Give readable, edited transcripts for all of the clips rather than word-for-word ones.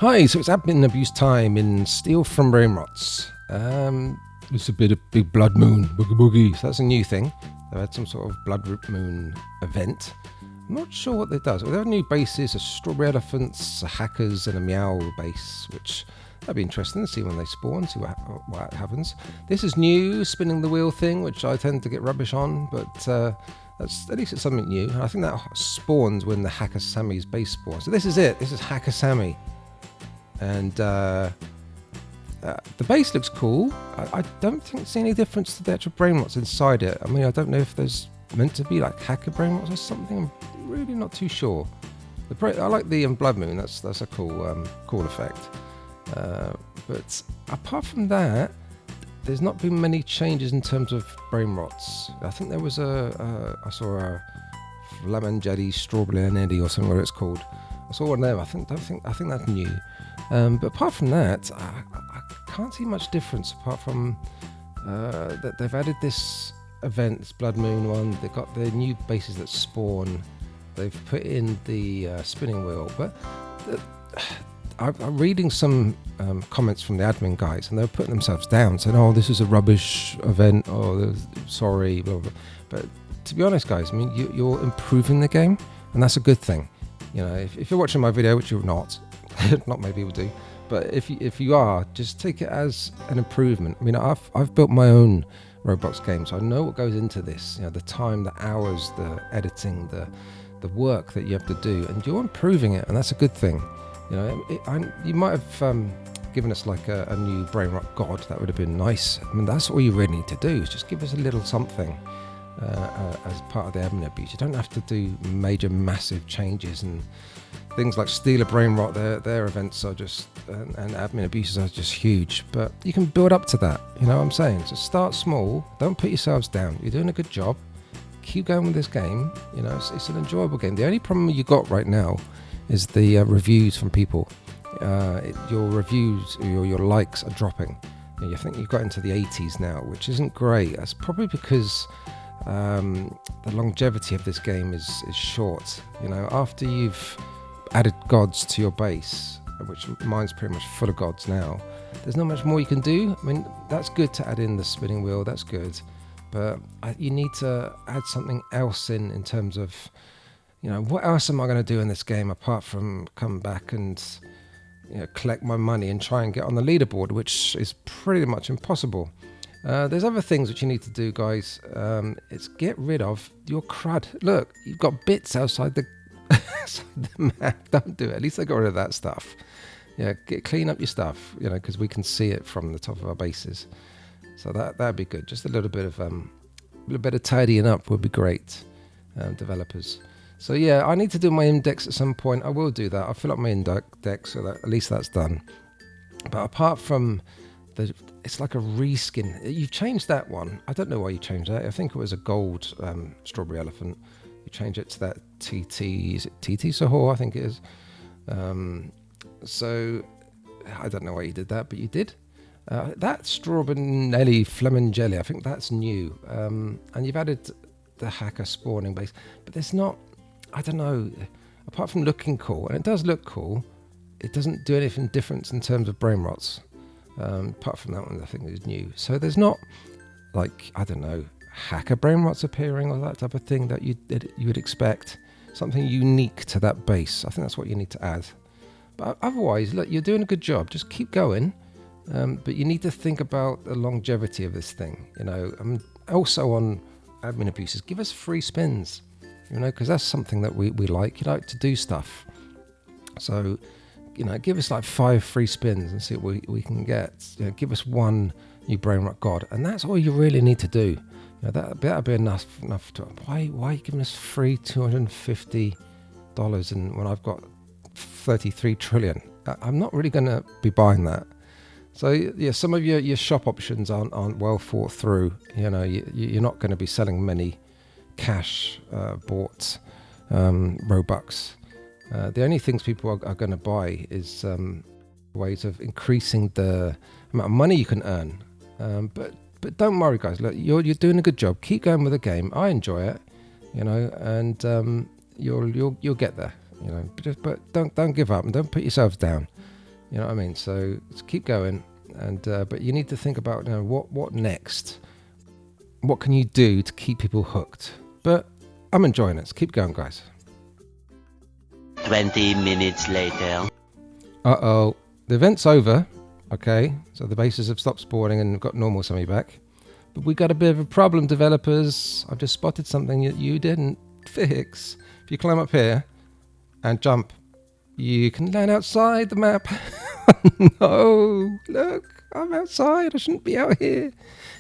Hi, so it's admin abuse time in Steal From Brainrots. It's a bit of big blood moon, boogie boogie. So that's a new thing. They've had some sort of blood moon event. I'm not sure what it does. Well, they have new bases, a strawberry elephants, a hackers, and a meow base, which that'd be interesting to see when they spawn, see what happens. This is new, spinning the wheel thing, which I tend to get rubbish on, but that's at least it's something new. And I think that spawns when the Hacker Sammy's base spawns. So this is it. This is Hacker Sammy. And the base looks cool. I don't think see any difference to the actual brainrots inside it. I mean, I don't know if there's meant to be like hacker brainrots or something. I'm really not too sure. I like the blood moon. That's a cool effect. But apart from that, there's not been many changes in terms of brainrots. I think there was I saw a Flamangeli Strawberry and Eddie or something, whatever it's called. I saw one there. I think that's new. But apart from that, I can't see much difference apart from that they've added this event, this Blood Moon one. They've got their new bases that spawn. They've put in the spinning wheel. But I'm reading some comments from the admin guys, and they're putting themselves down, saying, "Oh, this is a rubbish event. Oh, sorry." Blah, blah. But to be honest, guys, I mean, you're improving the game, and that's a good thing. You know, if you're watching my video, which you're not. Not many people do, but if you are, just take it as an improvement. I mean, I've built my own Roblox game, so I know what goes into this. You know, the time, the hours, the editing, the work that you have to do, and you're improving it, and that's a good thing. You know, you might have given us like a new Brainrot God. That would have been nice. I mean, that's all you really need to do is just give us a little something as part of the admin abuse. You don't have to do major, massive changes and things like Steal a Brainrot. Their events are just and admin abuses are just huge. But you can build up to that. You know what I'm saying? So start small. Don't put yourselves down. You're doing a good job. Keep going with this game. You know, it's an enjoyable game. The only problem you got right now is the reviews from people. Your reviews, your likes are dropping. I think you've got into the 80s now, which isn't great. That's probably because the longevity of this game is short. You know, after you've added gods to your base, which mine's pretty much full of gods now, there's not much more you can do. I mean, that's good to add in the spinning wheel, that's good, but you need to add something else in terms of, you know, what else am I going to do in this game apart from come back and, you know, collect my money and try and get on the leaderboard, which is pretty much impossible. There's other things which you need to do, guys. It's get rid of your crud. Look, you've got bits outside the map. Don't do it. At least I got rid of that stuff. Yeah, clean up your stuff, you know, because we can see it from the top of our bases. So that'd be good. Just a little bit of tidying up would be great, developers. So yeah, I need to do my index at some point. I will do that. I'll fill up my index so that at least that's done. But apart from it's like a reskin. You've changed that one. I don't know why you changed that. I think it was a gold strawberry elephant. You change it to that TT. Is it TT Sahor? I think it is. So I don't know why you did that, but you did. That strawberry Flamangeli, I think that's new. And you've added the hacker spawning base, but there's not. I don't know. Apart from looking cool, and it does look cool, it doesn't do anything different in terms of brainrots. Apart from that one, I think is new. So there's not like, I don't know, hacker brainrots appearing or that type of thing that you would expect. Something unique to that base. I think that's what you need to add. But otherwise, look, you're doing a good job. Just keep going. But you need to think about the longevity of this thing. You know, also on admin abuses, give us free spins. You know, because that's something that we like. You like to do stuff. So, you know, give us like 5 free spins and see what we can get. You know, give us one new Brainrot God, and that's all you really need to do. You know, that'll be enough to. Why are you giving us free $250 and when I've got 33 trillion? I'm not really going to be buying that. So yeah, some of your shop options aren't well thought through. You know, you're not going to be selling many cash bought Robux. The only things people are going to buy is ways of increasing the amount of money you can earn. But don't worry, guys. Look, you're doing a good job. Keep going with the game. I enjoy it, you know, and you'll get there, you know. But don't give up and don't put yourselves down. You know what I mean? So let's keep going. And but you need to think about, you know, what next? What can you do to keep people hooked? But I'm enjoying it. Let's keep going, guys. 20 minutes later. Uh-oh. The event's over. Okay. So the bases have stopped spawning and got normal semi back. But we got a bit of a problem, developers. I've just spotted something that you didn't fix. If you climb up here and jump, you can land outside the map. No, look, I'm outside. I shouldn't be out here.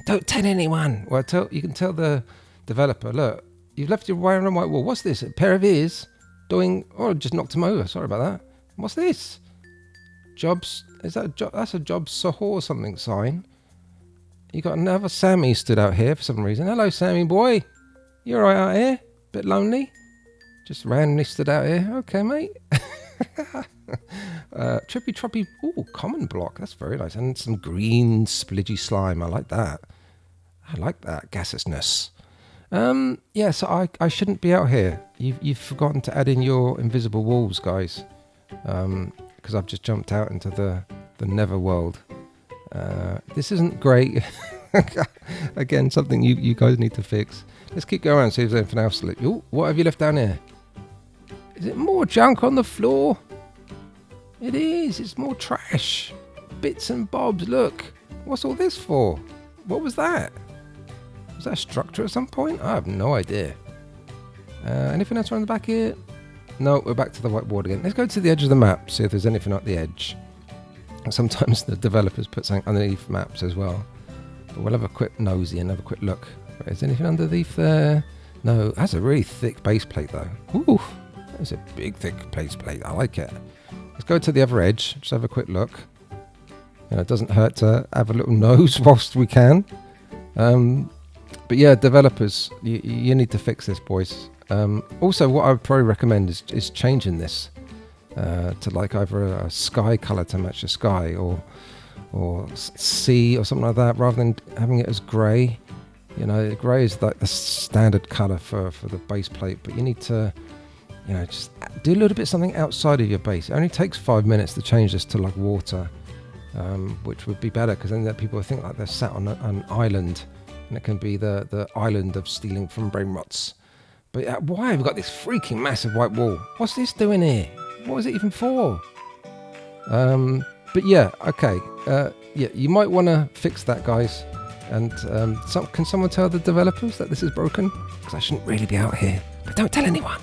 Don't tell anyone. Well, you can tell the developer, look, you've left your wire on white wall. What's this? A pair of ears doing... Oh, just knocked him over. Sorry about that. What's this? Jobs... Is that a job? That's a job Sahor or something sign. You got another Sammy stood out here for some reason. Hello, Sammy boy. You alright out here? Bit lonely? Just randomly stood out here. Okay, mate. Trippy Troppy. Ooh, common block. That's very nice. And some green splidgy slime. I like that. I like that gaseousness. Yeah, so I shouldn't be out here. You've forgotten to add in your invisible walls, guys. Because I've just jumped out into the nether world. This isn't great. Again, something you guys need to fix. Let's keep going around and see if there's anything else to look. Ooh, what have you left down here? Is it more junk on the floor? It is. It's more trash. Bits and bobs. Look. What's all this for? What was that? Was that a structure at some point? I have no idea. Anything else around the back here? No, we're back to the whiteboard again. Let's go to the edge of the map, see if there's anything at the edge. Sometimes the developers put something underneath maps as well. But we'll have a quick nosy and have a quick look. Is there anything underneath there? No, that's a really thick base plate though. Ooh, that's a big thick base plate. I like it. Let's go to the other edge. Just have a quick look. You know, it doesn't hurt to have a little nose whilst we can. But yeah, developers, you need to fix this, boys. Also, what I would probably recommend is changing this to like either a sky color to match the sky, or sea or something like that, rather than having it as grey. You know, grey is like the standard color for the base plate, but you need to, you know, just do a little bit something outside of your base. It only takes 5 minutes to change this to like water, which would be better, because then people will think like they're sat on an island, and it can be the island of stealing from Brainrots. But why have we got this freaking massive white wall? What's this doing here? What was it even for? But yeah, okay. Yeah, you might want to fix that, guys. And can someone tell the developers that this is broken? Because I shouldn't really be out here. But don't tell anyone.